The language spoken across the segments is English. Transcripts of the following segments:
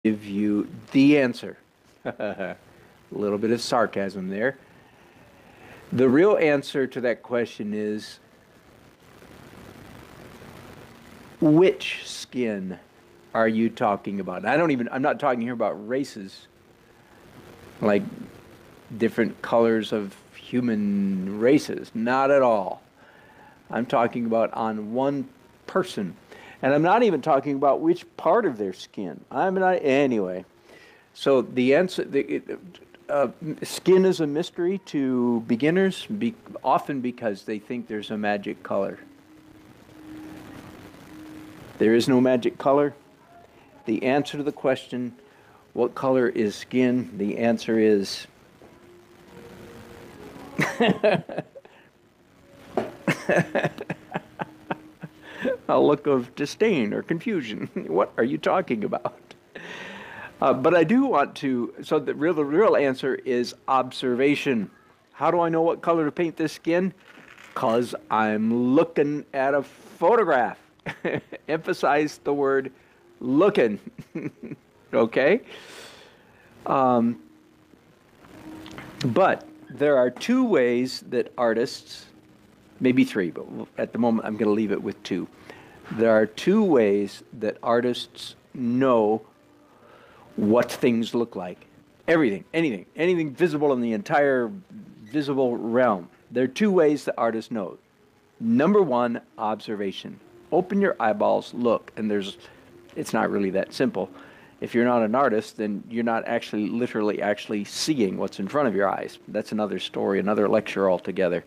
give you the answer. A little bit of sarcasm there. The real answer to that question is which skin are you talking about? I'm not talking here about races, like different colors of human races. Not at all. I'm talking about on one person. And I'm not even talking about which part of their skin. I'm not, anyway. So the answer, skin is a mystery to beginners, often because they think there's a magic color. There is no magic color. The answer to the question, what color is skin? The answer is a look of disdain or confusion. What are you talking about? But I do want to, so the real answer is observation. How do I know what color to paint this skin? Because I'm looking at a photograph. Emphasize the word looking. Okay? But there are two ways that artists, maybe three, but at the moment I'm going to leave it with two. There are two ways that artists know what things look like. Everything, anything visible in the entire visible realm. There are two ways that artists know. Number one, observation. Open your eyeballs, look, and it's not really that simple. If you're not an artist, then you're not actually literally seeing what's in front of your eyes. That's another story, another lecture altogether.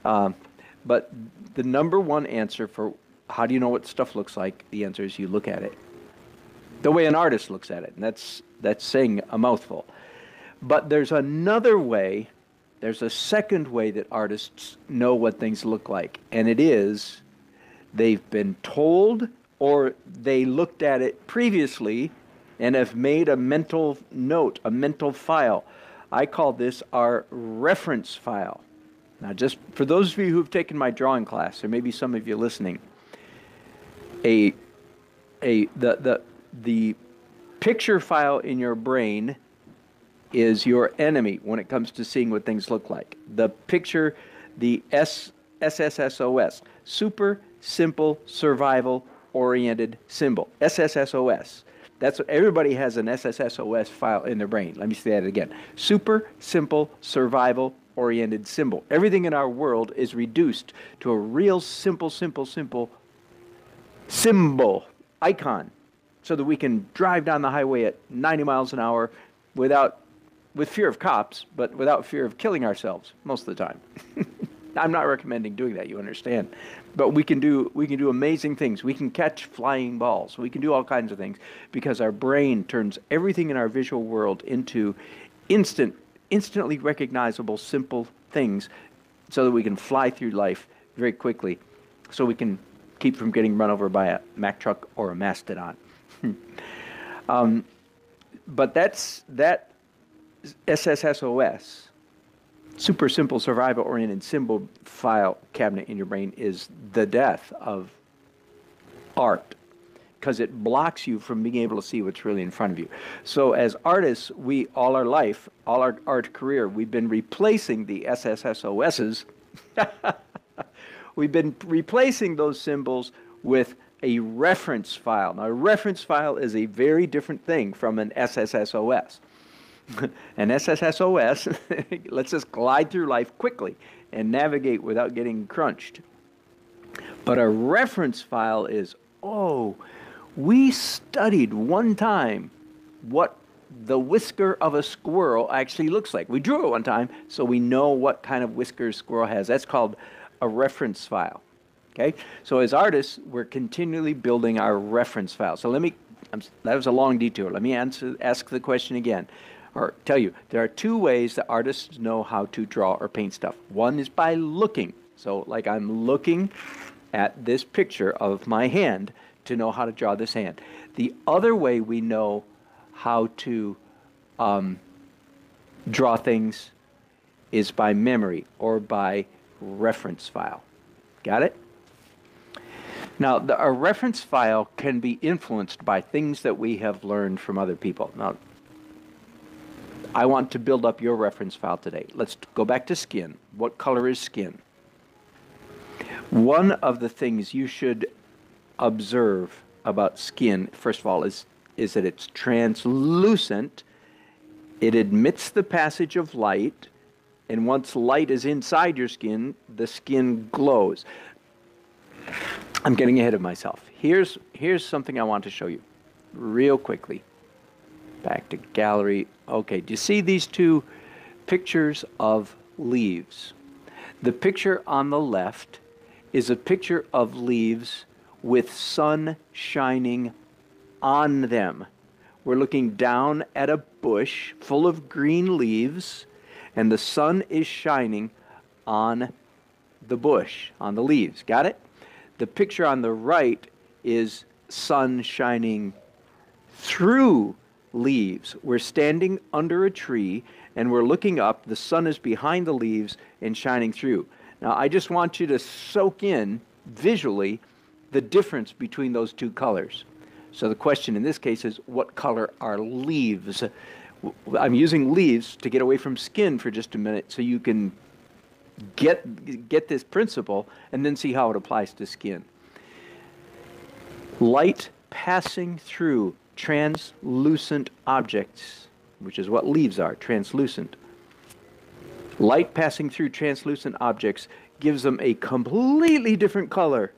But the number one answer for how do you know what stuff looks like, the answer is you look at it. The way an artist looks at it, and that's saying a mouthful. But there's another way, there's a second way that artists know what things look like, and it is they've been told or they looked at it previously and have made a mental note, a mental file. I call this our reference file. Now, just for those of you who've taken my drawing class, or maybe some of you listening, the picture file in your brain is your enemy when it comes to seeing what things look like. The picture, the SSSOS, Super Simple Survival Oriented Symbol, SSSOS. That's what everybody has, an SSSOS file in their brain. Let me say that again. Super Simple Survival Oriented Symbol. Everything in our world is reduced to a real simple symbol, icon, so that we can drive down the highway at 90 miles an hour with fear of cops, but without fear of killing ourselves most of the time. I'm not recommending doing that, you understand. But we can do amazing things. We can catch flying balls. We can do all kinds of things because our brain turns everything in our visual world into instantly recognizable, simple things so that we can fly through life very quickly, so we can keep from getting run over by a Mack truck or a mastodon. But that SSSOS, Super Simple Survival Oriented Symbol file cabinet in your brain, is the death of art because it blocks you from being able to see what's really in front of you. So as artists, we all our life, all our art career, we've been replacing the SSSOSs. We've been replacing those symbols with a reference file. Now, a reference file is a very different thing from an SSSOS. An SSSOS lets us glide through life quickly and navigate without getting crunched. But a reference file is, oh, we studied one time what the whisker of a squirrel actually looks like. We drew it one time, so we know what kind of whiskers a squirrel has. That's called a reference file. Okay? So as artists, we're continually building our reference file. So that was a long detour. Let me ask the question again, or tell you, there are two ways that artists know how to draw or paint stuff. One is by looking. So like I'm looking at this picture of my hand to know how to draw this hand. The other way we know how to draw things is by memory or by reference file. Got it? Now, a reference file can be influenced by things that we have learned from other people. Now, I want to build up your reference file today. Let's go back to skin. What color is skin? One of the things you should observe about skin, first of all, is that it's translucent. It admits the passage of light, and once light is inside your skin, the skin glows. I'm getting ahead of myself. Here's something I want to show you real quickly. Back to gallery. Okay, do you see these two pictures of leaves? The picture on the left is a picture of leaves with sun shining on them. We're looking down at a bush full of green leaves, and the sun is shining on the bush, on the leaves. Got it? The picture on the right is sun shining through leaves. We're standing under a tree, and we're looking up. The sun is behind the leaves and shining through. Now, I just want you to soak in visually the difference between those two colors. So the question in this case is, what color are leaves? I'm using leaves to get away from skin for just a minute so you can get this principle and then see how it applies to skin. Light passing through translucent objects, which is what leaves are, translucent. Light passing through translucent objects gives them a completely different color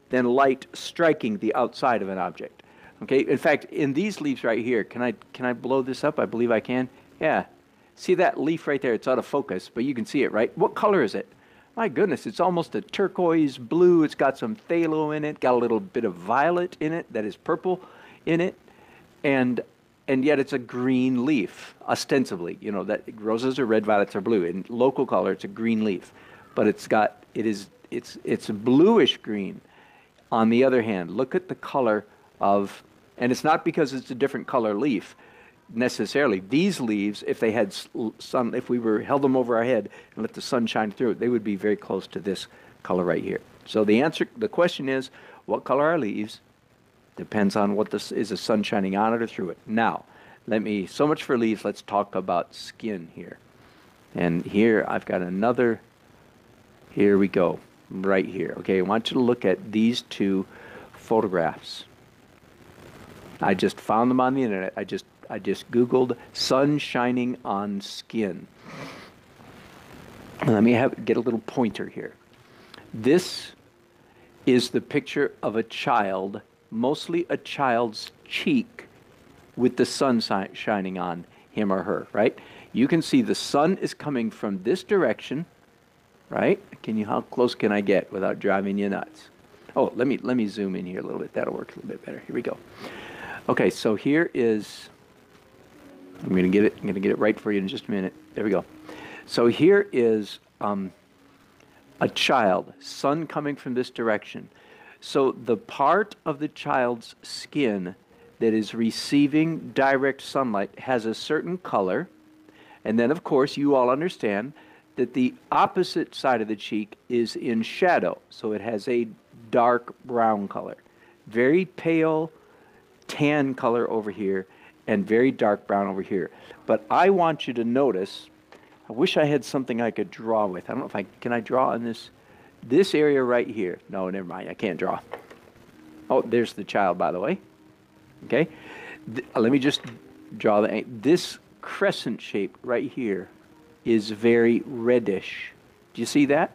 than light striking the outside of an object. Okay, in fact, in these leaves right here, can I blow this up? I believe I can. Yeah. See that leaf right there? It's out of focus, but you can see it, right? What color is it? My goodness, it's almost a turquoise blue. It's got some phthalo in it, got a little bit of violet in it that is purple in it, and yet it's a green leaf, ostensibly. You know, that roses are red, violets are blue. In local color, it's a green leaf, but it's a bluish green. On the other hand, look at the color of, and it's not because it's a different color leaf necessarily. These leaves, if they had sun, if we held them over our head and let the sun shine through it, they would be very close to this color right here. So the question is, what color are leaves? Depends on what this is, the sun shining on it or through it. Now, so much for leaves, let's talk about skin here. And here I've got another, here we go, right here. Okay, I want you to look at these two photographs. I just found them on the internet. I just Googled sun shining on skin. Let me get a little pointer here. This is the picture of a child, mostly a child's cheek, with the sun shining on him or her, right? You can see the sun is coming from this direction, right? How close can I get without driving you nuts? Oh, let me zoom in here a little bit. That'll work a little bit better. Here we go. Okay, so here is, I'm going to get it right for you in just a minute. There we go. So here is a child, sun coming from this direction. So the part of the child's skin that is receiving direct sunlight has a certain color, and then of course you all understand that the opposite side of the cheek is in shadow, so it has a dark brown color. Very pale tan color over here and very dark brown over here. But I want you to notice, I wish I had something I could draw with. I don't know if can I draw on this area right here? No, never mind, I can't draw. Oh, there's the child, by the way. Okay, let me just draw this crescent shape right here is very reddish. Do you see that?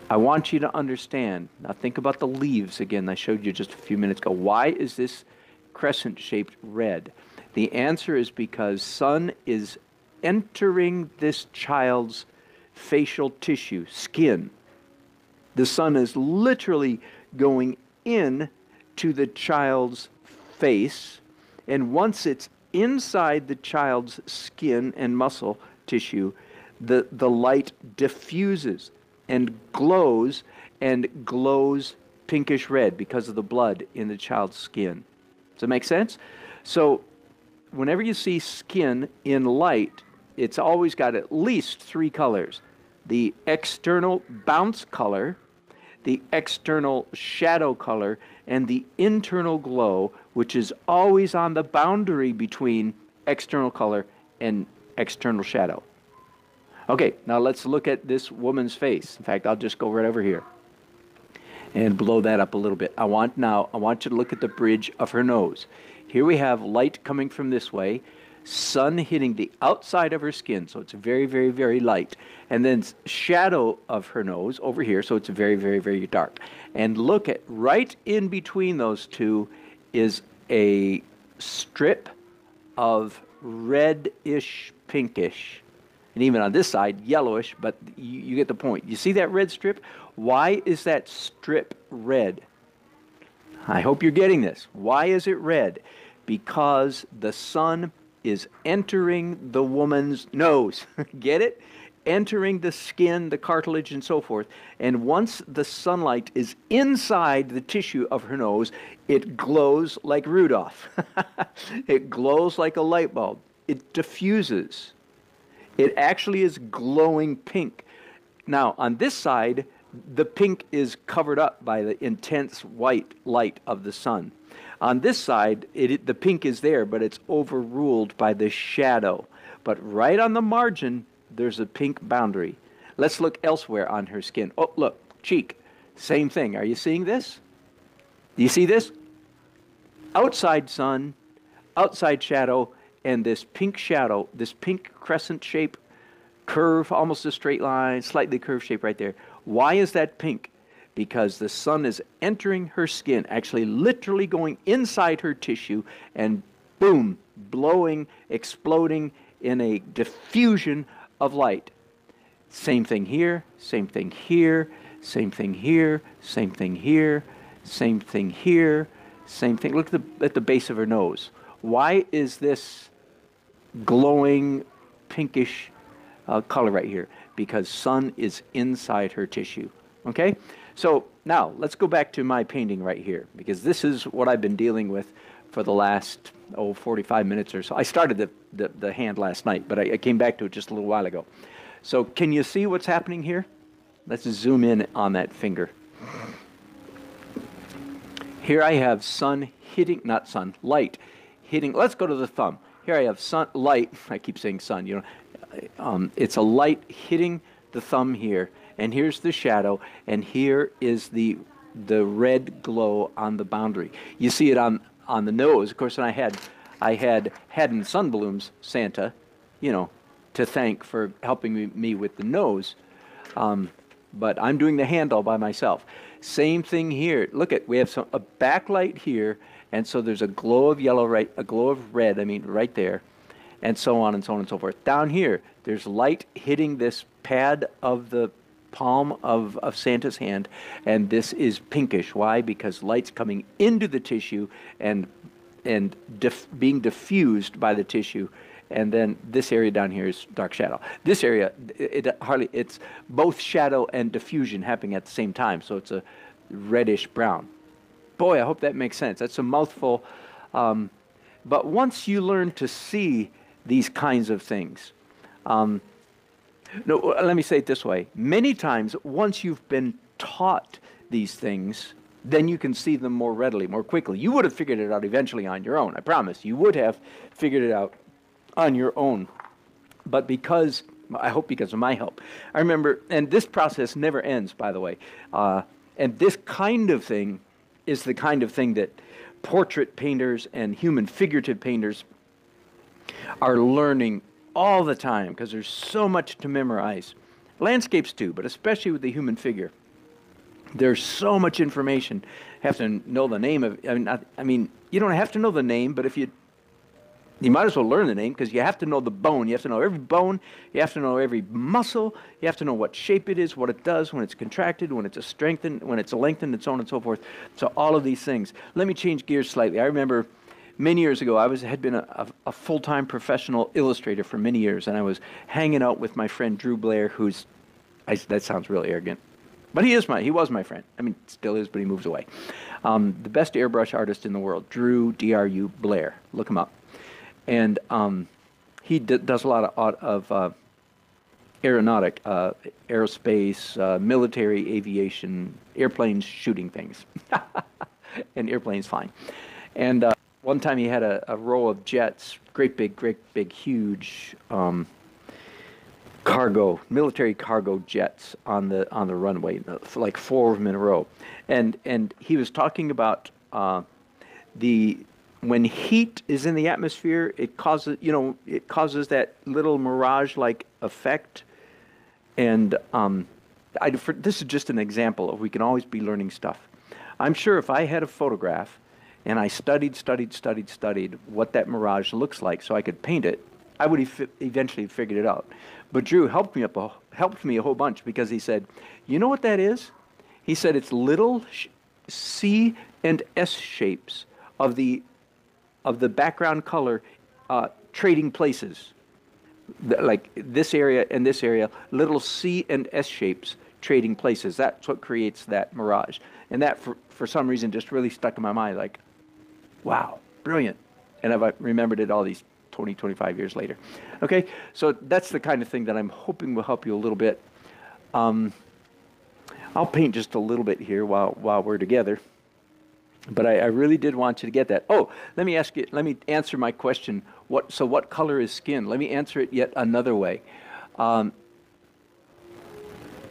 I want you to understand. Now think about the leaves again I showed you just a few minutes ago. Why is this crescent-shaped red? The answer is because sun is entering this child's facial tissue, skin. The sun is literally going in to the child's face, and once it's inside the child's skin and muscle tissue, the light diffuses and glows pinkish red because of the blood in the child's skin. Does that make sense? So whenever you see skin in light, it's always got at least three colors. The external bounce color, the external shadow color and the internal glow, which is always on the boundary between external color and external shadow. Okay, now let's look at this woman's face. In fact, I'll just go right over here and blow that up a little bit. I want you to look at the bridge of her nose. Here we have light coming from this way, sun hitting the outside of her skin, so it's very, very, very light. And then shadow of her nose over here, so it's very, very, very dark. And look at right in between those two is a strip of reddish, pinkish, and even on this side, yellowish, but you get the point. You see that red strip? Why is that strip red? I hope you're getting this. Why is it red? Because the sun is entering the woman's nose. Get it? Entering the skin, the cartilage, and so forth. And once the sunlight is inside the tissue of her nose, it glows like Rudolph. It glows like a light bulb. It diffuses. It actually is glowing pink. Now, on this side, the pink is covered up by the intense white light of the sun. On this side, the pink is there, but it's overruled by the shadow. But right on the margin, there's a pink boundary. Let's look elsewhere on her skin. Oh, look, cheek. Same thing. Are you seeing this? Do you see this? Outside sun, outside shadow, and this pink shadow, this pink crescent shape, curve, almost a straight line, slightly curved shape right there. Why is that pink? Because the sun is entering her skin, actually literally going inside her tissue, and boom, blowing, exploding in a diffusion of light. Same thing here, same thing here, same thing here, same thing here, same thing here, same thing. Look at the base of her nose. Why is this glowing pinkish color right here? Because sun is inside her tissue. Okay? So now let's go back to my painting right here, because this is what I've been dealing with for the last 45 minutes or so. I started the hand last night, but I came back to it just a little while ago. So can you see what's happening here? Let's zoom in on that finger. Here I have sun hitting, not sun, light hitting. Let's go to the thumb. Here I have sun, light. I keep saying sun, you know. It's a light hitting the thumb here, and here's the shadow, and here is the red glow on the boundary. You see it on the nose. Of course, and I had Haddon Sun Blooms Santa, you know, to thank for helping me with the nose. But I'm doing the hand all by myself. Same thing here. Look at, we have a backlight here, and so there's a glow of yellow, right, a glow of red, I mean, right there, and so on and so on and so forth. Down here, there's light hitting this pad of the palm of Santa's hand, and this is pinkish. Why? Because light's coming into the tissue and being diffused by the tissue. And then this area down here is dark shadow. This area, it's both shadow and diffusion happening at the same time, so it's a reddish brown. Boy, I hope that makes sense. That's a mouthful. But once you learn to see these kinds of things, no, let me say it this way. Many times, once you've been taught these things, then you can see them more readily, more quickly. You would have figured it out eventually on your own, I promise. You would have figured it out on your own. But because, I hope because of my help. I remember, and this process never ends, by the way, and this kind of thing is the kind of thing that portrait painters and human figurative painters are learning all the time, because there's so much to memorize. Landscapes too, but especially with the human figure. There's so much information. You have to know the name of, I mean, you don't have to know the name, but if you might as well learn the name, because you have to know the bone. You have to know every bone. You have to know every muscle. You have to know what shape it is, what it does, when it's contracted, when it's strengthened, when it's lengthened, and so on and so forth. So all of these things. Let me change gears slightly. I remember many years ago, I had been a full-time professional illustrator for many years, and I was hanging out with my friend Drew Blair, that sounds really arrogant, but he was my friend. I mean, still is, but he moves away. The best airbrush artist in the world, Drew, D-R-U, Blair. Look him up. And he does a lot of aeronautic, aerospace, military aviation, airplanes shooting things, and airplanes flying. And one time he had a row of jets, great big, huge military cargo jets on the runway, like four of them in a row. And he was talking about the when heat is in the atmosphere, it causes that little mirage-like effect. And this is just an example of we can always be learning stuff. I'm sure if I had a photograph and I studied what that mirage looks like so I could paint it, I would eventually figured it out. But Drew helped me a whole bunch because he said, "You know what that is?" He said it's little C and S shapes of the background color trading places. Like this area and this area, little C and S shapes trading places. That's what creates that mirage. And that, for some reason, just really stuck in my mind, like, wow, brilliant. And I've remembered it all these 20, 25 years later. Okay, so that's the kind of thing that I'm hoping will help you a little bit. I'll paint just a little bit here while we're together. But I really did want you to get that. Oh, let me answer my question. What color is skin? Let me answer it yet another way.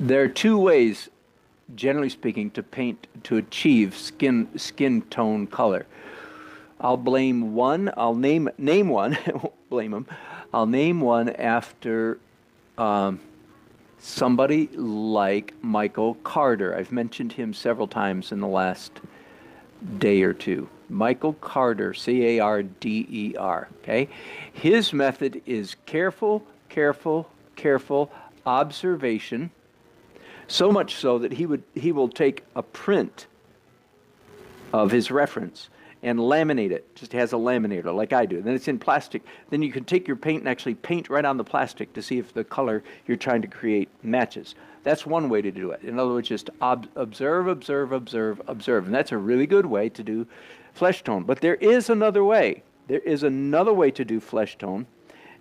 There are two ways, generally speaking, to achieve skin tone color. I'll blame one. I'll name one. I won't blame them. I'll name one after somebody like Michael Carter. I've mentioned him several times in the last day or two. Michael Carter, C-A-R-D-E-R. Okay, his method is careful observation. So much so that he will take a print of his reference and laminate it. Just has a laminator like I do. Then it's in plastic. Then you can take your paint and actually paint right on the plastic to see if the color you're trying to create matches. That's one way to do it. In other words, just observe. And that's a really good way to do flesh tone. But there is another way. There is another way to do flesh tone,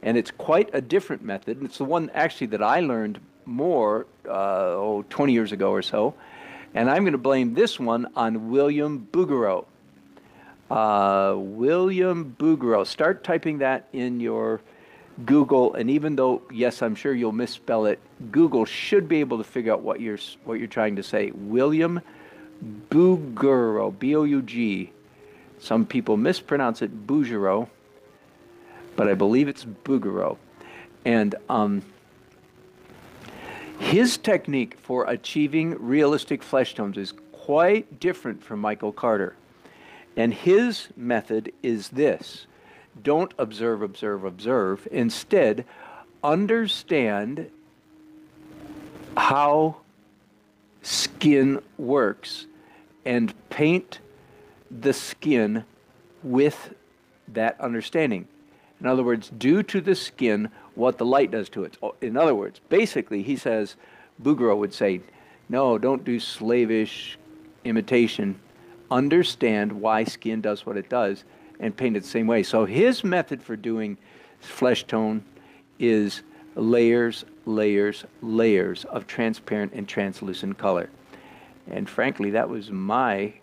and it's quite a different method. And it's the one actually that I learned more 20 years ago or so. And I'm going to blame this one on William Bouguereau. William Bouguereau. Start typing that in your Google, and even though, yes, I'm sure you'll misspell it, Google should be able to figure out what you're trying to say. William Bouguereau, B-O-U-G. Some people mispronounce it Bouguereau, but I believe it's Bouguereau. And his technique for achieving realistic flesh tones is quite different from Michael Carter. And his method is this. Don't observe. Instead, understand how skin works and paint the skin with that understanding. In other words, do to the skin what the light does to it. In other words, basically, he says, Bouguereau would say, no, don't do slavish imitation. Understand why skin does what it does and paint it the same way. So his method for doing flesh tone is layers of transparent and translucent color. And frankly, that was my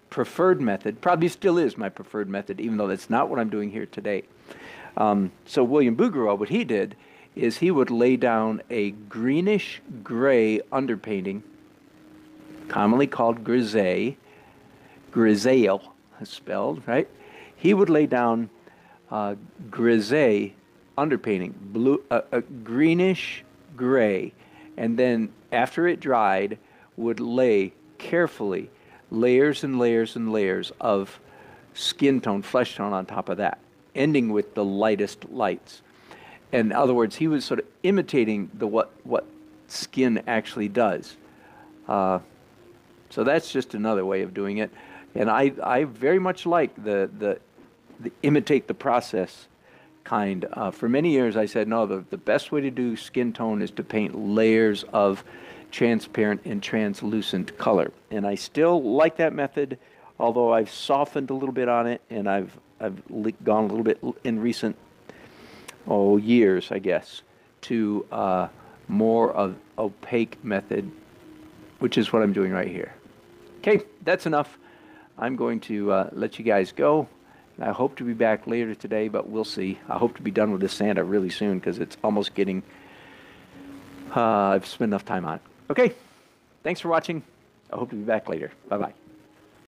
preferred method, probably still is my preferred method, even though that's not what I'm doing here today. So William Bouguereau, what he did is he would lay down a greenish gray underpainting, commonly called grisaille spelled, right? He would lay down grisaille underpainting, a greenish gray, and then after it dried, would lay carefully layers and layers of skin tone, flesh tone on top of that, ending with the lightest lights. In other words, he was sort of imitating what skin actually does. So that's just another way of doing it. And I very much like the imitate the process kind. For many years I said, no, the best way to do skin tone is to paint layers of transparent and translucent color. And I still like that method, although I've softened a little bit on it, and I've gone a little bit in recent years, I guess, to more of opaque method, which is what I'm doing right here. Okay, that's enough. I'm going to let you guys go. I hope to be back later today, but we'll see. I hope to be done with this Santa really soon because it's almost getting, I've spent enough time on it. Okay, thanks for watching. I hope to be back later. Bye-bye.